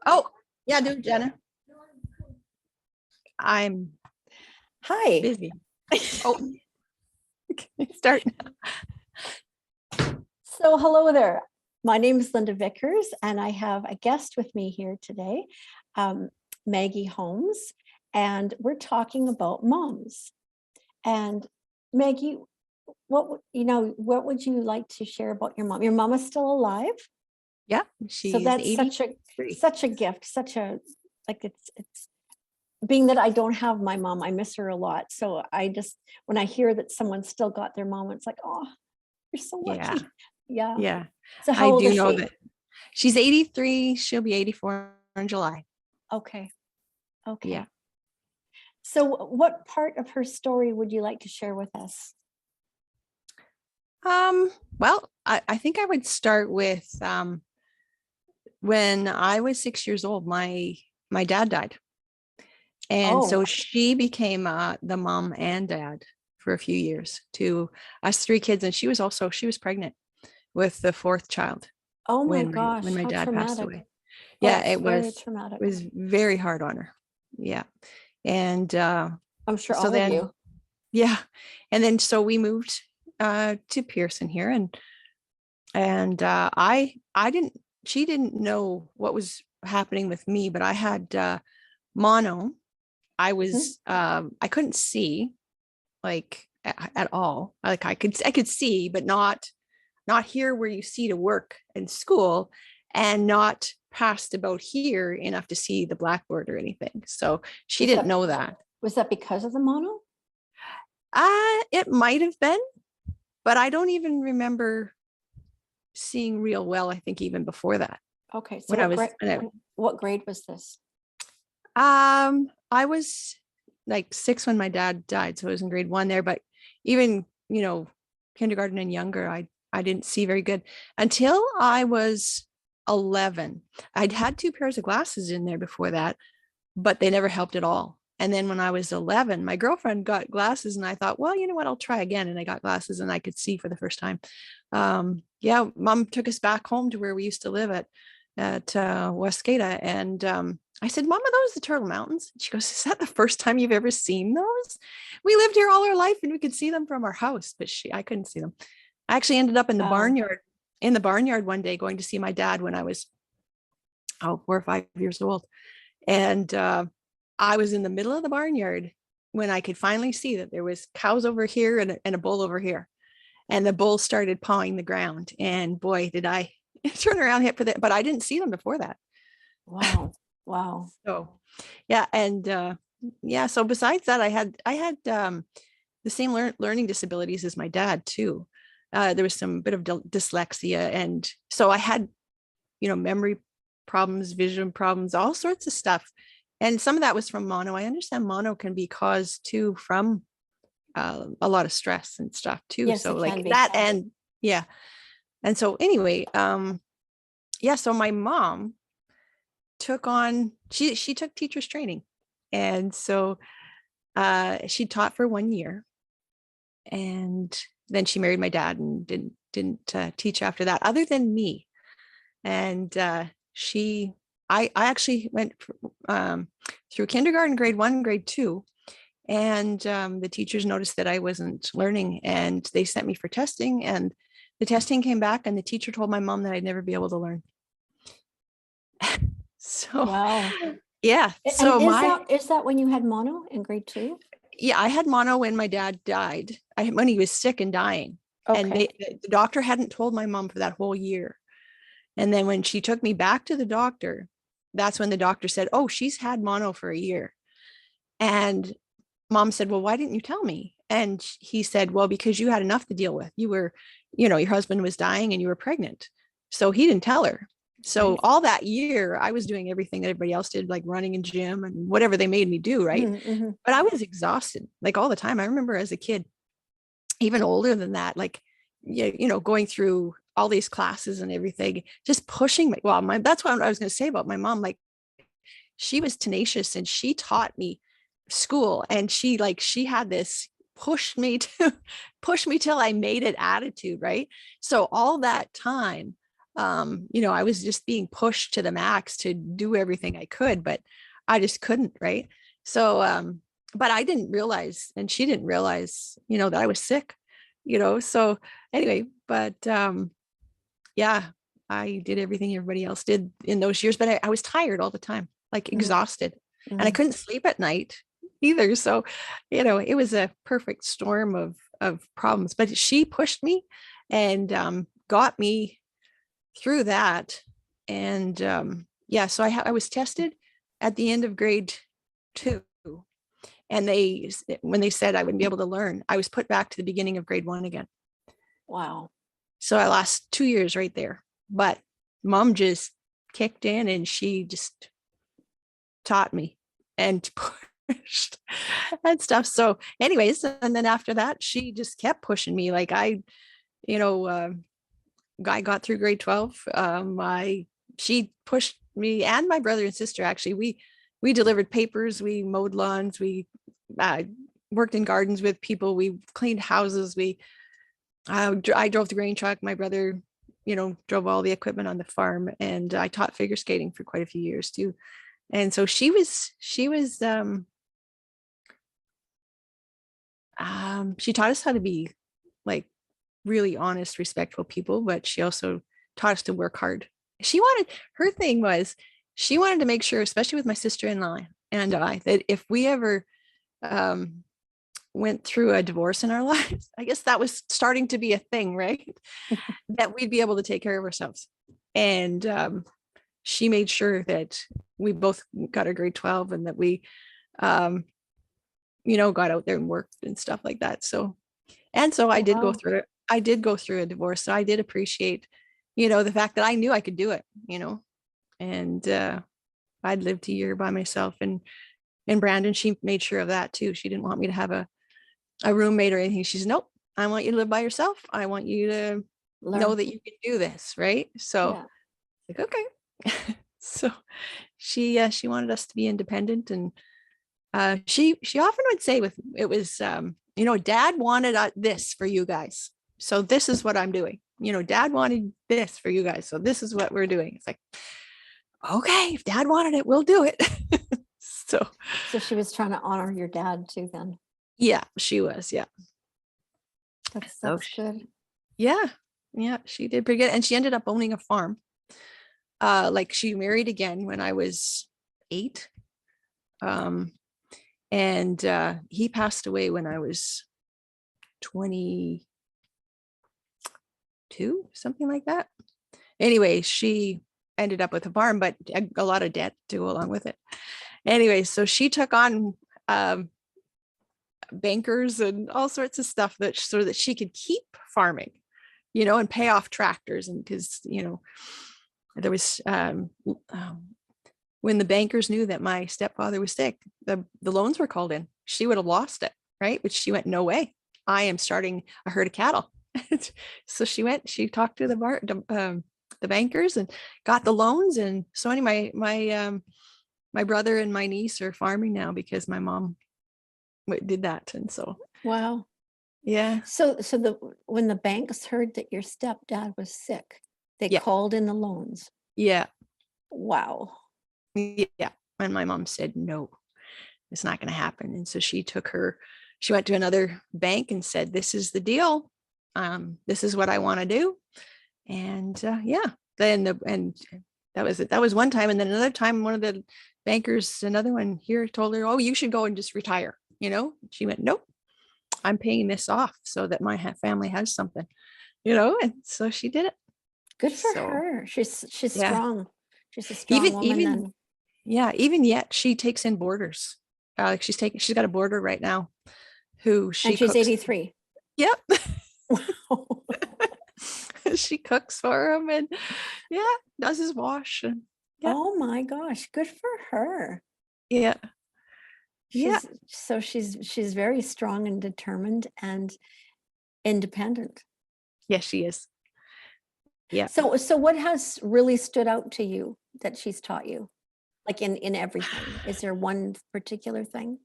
Oh, yeah, do Jenna. I'm Hi. busy. Oh, start. So, hello there. My name is Linda Vickers, and I have a guest with me here today, um, Maggie Holmes, and we're talking about moms. And Maggie, what would you like to share about your mom? Your mom is still alive, Yeah, so she's that's such 83. a gift, it's being that I don't have my mom, I miss her a lot. So I just when I hear that someone still got their mom, it's like, oh, you're so Yeah, lucky. Yeah. yeah. So I how old do is know she? that she's 83. She'll be 84 in July. Okay. Yeah. Okay. So what part of her story would you like to share with us? Well, I think I would start with when I was 6 years old, my dad died. And Oh, so she became the mom and dad for a few years to us three kids. And she was pregnant with the fourth child oh my when gosh, my how dad passed traumatic. away. Oh, Yeah, that's very traumatic. it was very hard on her. Yeah. And I'm sure so all of then, you. yeah. And then so we moved to Pearson here and I didn't she didn't know what was happening with me, but I had mono. Mhm. I couldn't see like at all. Like I could see, but not here where you see to work and school, and not past about here enough to see the blackboard or anything. So she Was didn't that know that. was that because of the mono? It might have been, but I don't even remember seeing real well. I think even before that, Okay, so when I was what grade was this? I was like 6 when my dad died, so I was in grade 1 there. But even kindergarten and younger, I didn't see very good until I was 11. I'd had 2 pairs of glasses in there before that, but they never helped at all. And then when I was 11, my girlfriend got glasses, and I thought, well, you know what, I'll try again. And I got glasses, and I could see for the first time. Yeah, mom took us back home to where we used to live at Westgata, and I said, Mom, are those the Turtle Mountains? She goes, is that the first time you've ever seen those? We lived here all our life and we could see them from our house, but I couldn't see them. I actually ended up Oh, in the barnyard one day going to see my dad when I was 4 or 5 years old. And I was in the middle of the barnyard when I could finally see that there was cows over here and a bull over here. And the bull started pawing the ground. And boy, did I turn around hit for that, but I didn't see them before that. wow. Wow. So yeah, and yeah, so besides that, I had the same learning disabilities as my dad too. There was some bit of dyslexia, and so I had memory problems, vision problems, all sorts of stuff. And some of that was from mono. I understand mono can be caused too from a lot of stress and stuff too. Yes, So it can like be. that, and yeah. And so anyway, yeah, so my mom she took teachers training. And so she taught for 1 year, and then she married my dad and didn't teach after that, other than me. And she I actually went through kindergarten, grade 1, grade 2, and the teachers noticed that I wasn't learning, and they sent me for testing, and the testing came back, and the teacher told my mom that I'd never be able to learn. So Wow. yeah, And so my is that when you had mono in grade 2? yeah, I had mono when my dad died. When he was sick and dying. And Okay. the doctor hadn't told my mom for that whole year. And then when she took me back to the doctor, that's when the doctor said, "Oh, she's had mono for a year." And mom said, "Well, why didn't you tell me?" And he said, "Well, because you had enough to deal with. You were, your husband was dying and you were pregnant." So he didn't tell her. So Right. all that year, I was doing everything that everybody else did, like running in gym and whatever they made me do, right? Mm-hmm. But I was exhausted, like all the time. I remember as a kid, even older than that, like, going through all these classes and everything, just pushing me. Well, that's what I was going to say about my mom. Like, she was tenacious and she taught me school, and she had this push me to push me till I made it attitude, right? So all that time I was just being pushed to the max to do everything I could, but I just couldn't, right? So, but I didn't realize, and she didn't realize, that I was sick, so anyway, but yeah, I did everything everybody else did in those years, but I was tired all the time, like Mhm, exhausted, and I mhm. couldn't sleep at night either. So, it was a perfect storm of problems. But she pushed me and got me through that. And yeah, so I was tested at the end of grade 2, and when they said I wouldn't be able to learn, I was put back to the beginning of grade 1 again. Wow. So I lost 2 years right there. But mom just kicked in and she just taught me and pushed and stuff. So, anyways, and then after that, she just kept pushing me. Like you know, uh, I got through grade 12. She pushed me and my brother and sister. Actually, we delivered papers, we mowed lawns, we uh, worked in gardens with people, we cleaned houses, I drove the grain truck. My brother, drove all the equipment on the farm, and I taught figure skating for quite a few years too. And so she taught us how to be like really honest, respectful people, but she also taught us to work hard. Her thing was she wanted to make sure, especially with my sister-in-law and I, that if we ever um, went through a divorce in our lives, I guess that was starting to be a thing, right? That we'd be able to take care of ourselves. And she made sure that we both got our grade 12 and that we, um, got out there and worked and stuff like that. So I Oh, did go wow. through it. I did go through a divorce. So I did appreciate, the fact that I knew I could do it, and I'd lived a year by myself. And Brandon, she made sure of that too. She didn't want me to have a roommate or anything. She said, nope, I want you to live by yourself. I want you to know Learn. that you can do this. Right. So Yeah. like, okay. So she wanted us to be independent. And she often would say with it was dad wanted this for you guys, so this is what I'm doing. Dad wanted this for you guys, so this is what we're doing. It's like, okay, if dad wanted it, we'll do it. So So she was trying to honor your dad too then. yeah, she was. Yeah. So That's good. yeah, yeah, she did pretty good, and she ended up owning a farm. Like she married again when I was 8. um and he passed away when I was 22, something like that. Anyway, she ended up with a farm, but a lot of debt to go along with it. Anyway, so she took on um, bankers and all sorts of stuff so that she could keep farming, and pay off tractors. And because, there was when the bankers knew that my stepfather was sick, the loans were called in. She would have lost it, right? But she went, no way. I am starting a herd of cattle. So she talked to the bankers and got the loans. And so anyway, my brother and my niece are farming now because my mom did that. And so, Wow. yeah, So when the banks heard that your stepdad was sick, they yeah, called in the loans. yeah, Wow. yeah. And my mom said, no, it's not going to happen. And so she went to another bank and said, this is the deal. This is what I want to do. And yeah, and that was it. That was one time. And then another time, one of the bankers, another one here, told her, oh, you should go and just retire. She went, nope, I'm paying this off so that my family has something, and so she did it. Good for So her. She's yeah, strong. She's a strong even woman even then. yeah, even yet she takes in boarders. Like she's got a boarder right now who And she she's cooks. 83. Yep. Wow. She cooks for him and yeah, does his wash. And yeah, Oh my gosh, good for her. yeah, yeah, She's very strong and determined and independent. yes, she is. Yeah. So what has really stood out to you that she's taught you? Like in everything? Is there one particular thing?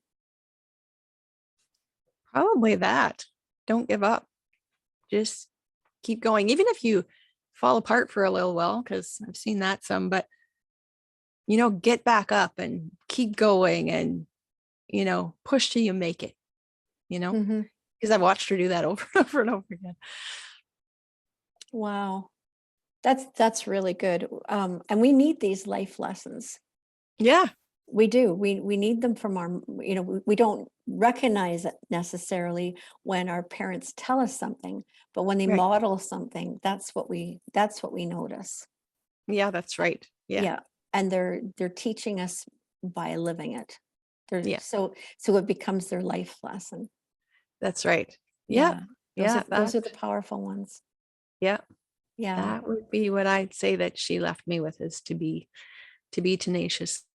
Probably that. Don't give up. Just keep going. Even if you fall apart for a little while, because I've seen that some, but get back up and keep going and, push till you make it, Mhm. because I've watched her do that over and over and over again. Wow. That's really good. And we need these life lessons. Yeah. We do. We need them from our, we don't recognize it necessarily when our parents tell us something, but when they Right. model something, that's what we notice. Yeah, that's right. Yeah. Yeah. And they're teaching us by living it. They're Yeah, so it becomes their life lesson. that's right. Yeah. Yeah. Those Yeah. are those are the powerful ones. Yeah. Yeah. That would be what I'd say that she left me with, is to be tenacious.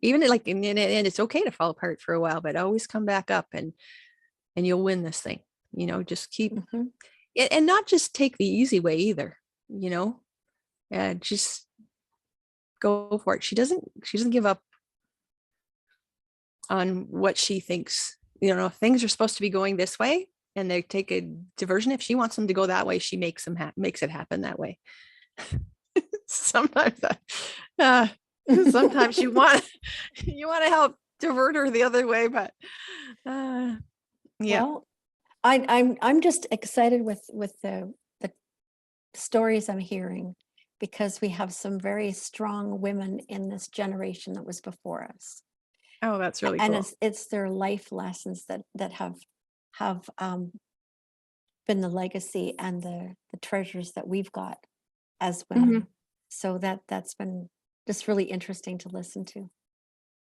Even like, and it's okay to fall apart for a while, but always come back up, and you'll win this thing. Just keep, Mhm. and not just take the easy way either, just go for it. She doesn't give up on what she thinks. Things are supposed to be going this way, and they take a diversion. If she wants them to go that way, she makes it happen that way. Sometimes uh, sometimes you want to help divert her the other way, but yeah. Well, I'm just excited with the stories I'm hearing, because we have some very strong women in this generation that was before us. Oh, that's really And cool. it's their life lessons that have been the legacy and the treasures that we've got as Mhm. women. So that's been just really interesting to listen to. Oh,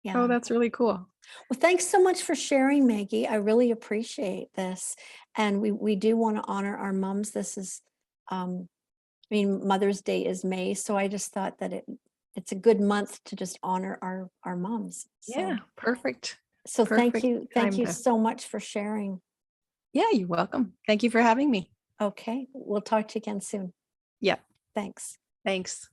Yeah. that's really cool. Well, thanks so much for sharing, Maggie. I really appreciate this. And we do want to honor our moms. This is, Mother's Day is May, so I just thought that it's a good month to just honor our moms. Yeah, perfect. So Perfect thank time you to. so much for sharing. Yeah, you're welcome. Thank you for having me. Okay, we'll talk to you again soon. Yeah, Thanks. thanks.